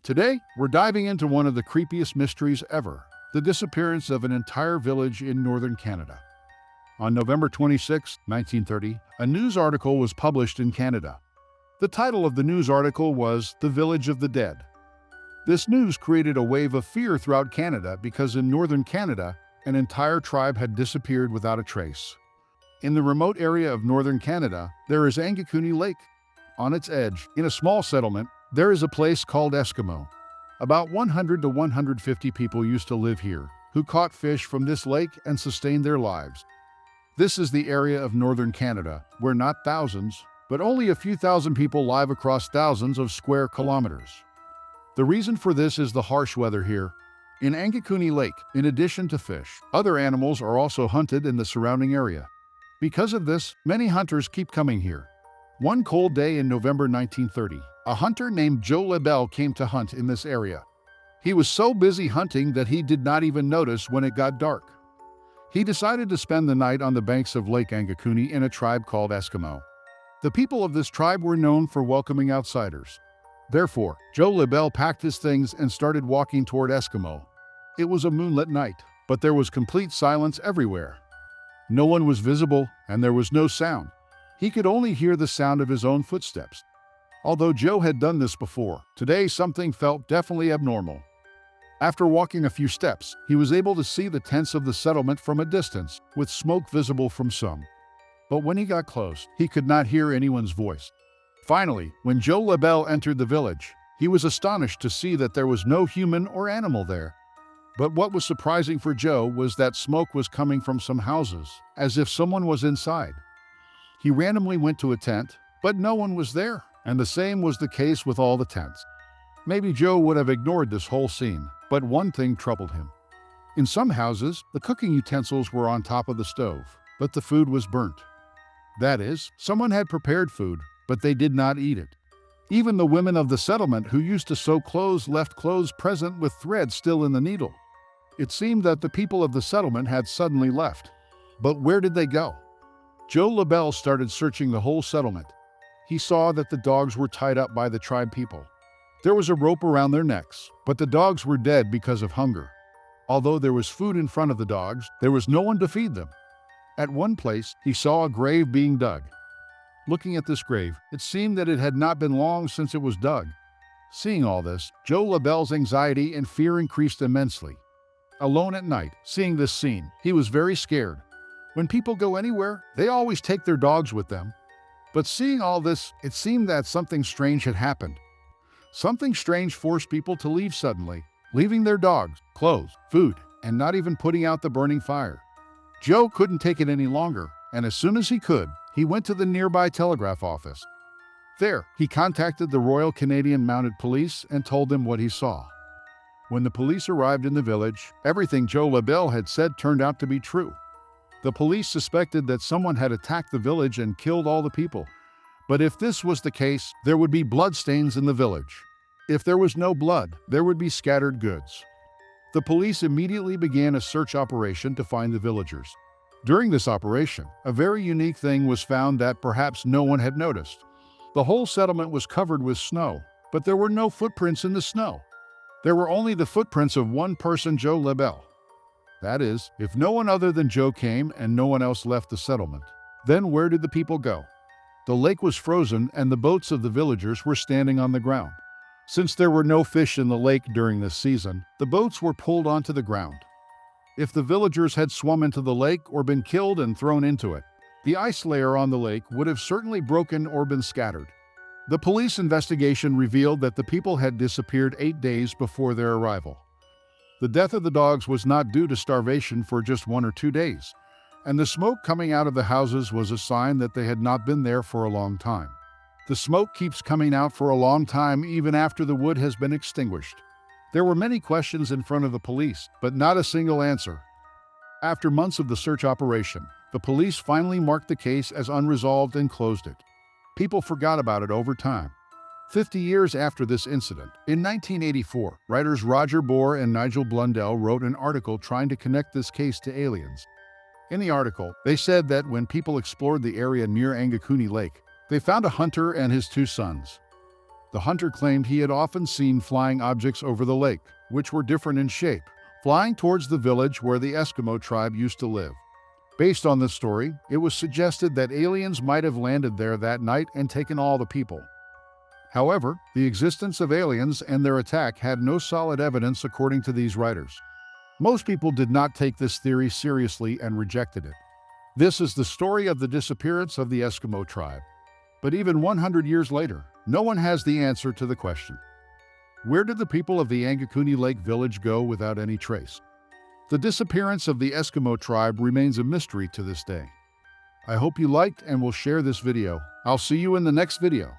Today, we're diving into one of the creepiest mysteries ever, the disappearance of an entire village in northern Canada. On November 26, 1930, a news article was published in Canada. The title of the news article was "The Village of the Dead." This news created a wave of fear throughout Canada because in northern Canada, an entire tribe had disappeared without a trace. In the remote area of northern Canada, there is Angikuni Lake. On its edge, in a small settlement, there is a place called Eskimo. About 100 to 150 people used to live here, who caught fish from this lake and sustained their lives. This is the area of northern Canada, where not thousands, but only a few thousand people live across thousands of square kilometers. The reason for this is the harsh weather here. In Angikuni Lake, in addition to fish, other animals are also hunted in the surrounding area. Because of this, many hunters keep coming here. One cold day in November 1930, a hunter named Joe Lebel came to hunt in this area. He was so busy hunting that he did not even notice when it got dark. He decided to spend the night on the banks of Lake Angikuni in a tribe called Eskimo. The people of this tribe were known for welcoming outsiders. Therefore, Joe Lebel packed his things and started walking toward Eskimo. It was a moonlit night, but there was complete silence everywhere. No one was visible, and there was no sound. He could only hear the sound of his own footsteps. Although Joe had done this before, today something felt definitely abnormal. After walking a few steps, he was able to see the tents of the settlement from a distance, with smoke visible from some. But when he got close, he could not hear anyone's voice. Finally, when Joe Lebel entered the village, he was astonished to see that there was no human or animal there. But what was surprising for Joe was that smoke was coming from some houses, as if someone was inside. He randomly went to a tent, but no one was there, and the same was the case with all the tents. Maybe Joe would have ignored this whole scene, but one thing troubled him. In some houses, the cooking utensils were on top of the stove, but the food was burnt. That is, someone had prepared food, but they did not eat it. Even the women of the settlement who used to sew clothes left clothes present with thread still in the needle. It seemed that the people of the settlement had suddenly left. But where did they go? Joe Lebel started searching the whole settlement. He saw that the dogs were tied up by the tribe people. There was a rope around their necks, but the dogs were dead because of hunger. Although there was food in front of the dogs, there was no one to feed them. At one place, he saw a grave being dug. Looking at this grave, it seemed that it had not been long since it was dug. Seeing all this, Joe Lebel's anxiety and fear increased immensely. Alone at night, seeing this scene, he was very scared. When people go anywhere, they always take their dogs with them. But seeing all this, it seemed that something strange had happened. Something strange forced people to leave suddenly, leaving their dogs, clothes, food, and not even putting out the burning fire. Joe couldn't take it any longer, and as soon as he could, he went to the nearby telegraph office. There, he contacted the Royal Canadian Mounted Police and told them what he saw. When the police arrived in the village, everything Joe Lebel had said turned out to be true. The police suspected that someone had attacked the village and killed all the people. But if this was the case, there would be bloodstains in the village. If there was no blood, there would be scattered goods. The police immediately began a search operation to find the villagers. During this operation, a very unique thing was found that perhaps no one had noticed. The whole settlement was covered with snow, but there were no footprints in the snow. There were only the footprints of one person, Joe Lebel. That is, if no one other than Joe came and no one else left the settlement, then where did the people go? The lake was frozen and the boats of the villagers were standing on the ground. Since there were no fish in the lake during this season, the boats were pulled onto the ground. If the villagers had swum into the lake or been killed and thrown into it, the ice layer on the lake would have certainly broken or been scattered. The police investigation revealed that the people had disappeared 8 days before their arrival. The death of the dogs was not due to starvation for just 1 or 2 days, and the smoke coming out of the houses was a sign that they had not been there for a long time. The smoke keeps coming out for a long time even after the wood has been extinguished. There were many questions in front of the police, but not a single answer. After months of the search operation, the police finally marked the case as unresolved and closed it. People forgot about it over time. 50 years after this incident, in 1984, writers Roger Bohr and Nigel Blundell wrote an article trying to connect this case to aliens. In the article, they said that when people explored the area near Angikuni Lake, they found a hunter and his 2 sons. The hunter claimed he had often seen flying objects over the lake, which were different in shape, flying towards the village where the Eskimo tribe used to live. Based on this story, it was suggested that aliens might have landed there that night and taken all the people. However, the existence of aliens and their attack had no solid evidence according to these writers. Most people did not take this theory seriously and rejected it. This is the story of the disappearance of the Eskimo tribe. But even 100 years later, no one has the answer to the question. Where did the people of the Angikuni Lake village go without any trace? The disappearance of the Eskimo tribe remains a mystery to this day. I hope you liked and will share this video. I'll see you in the next video.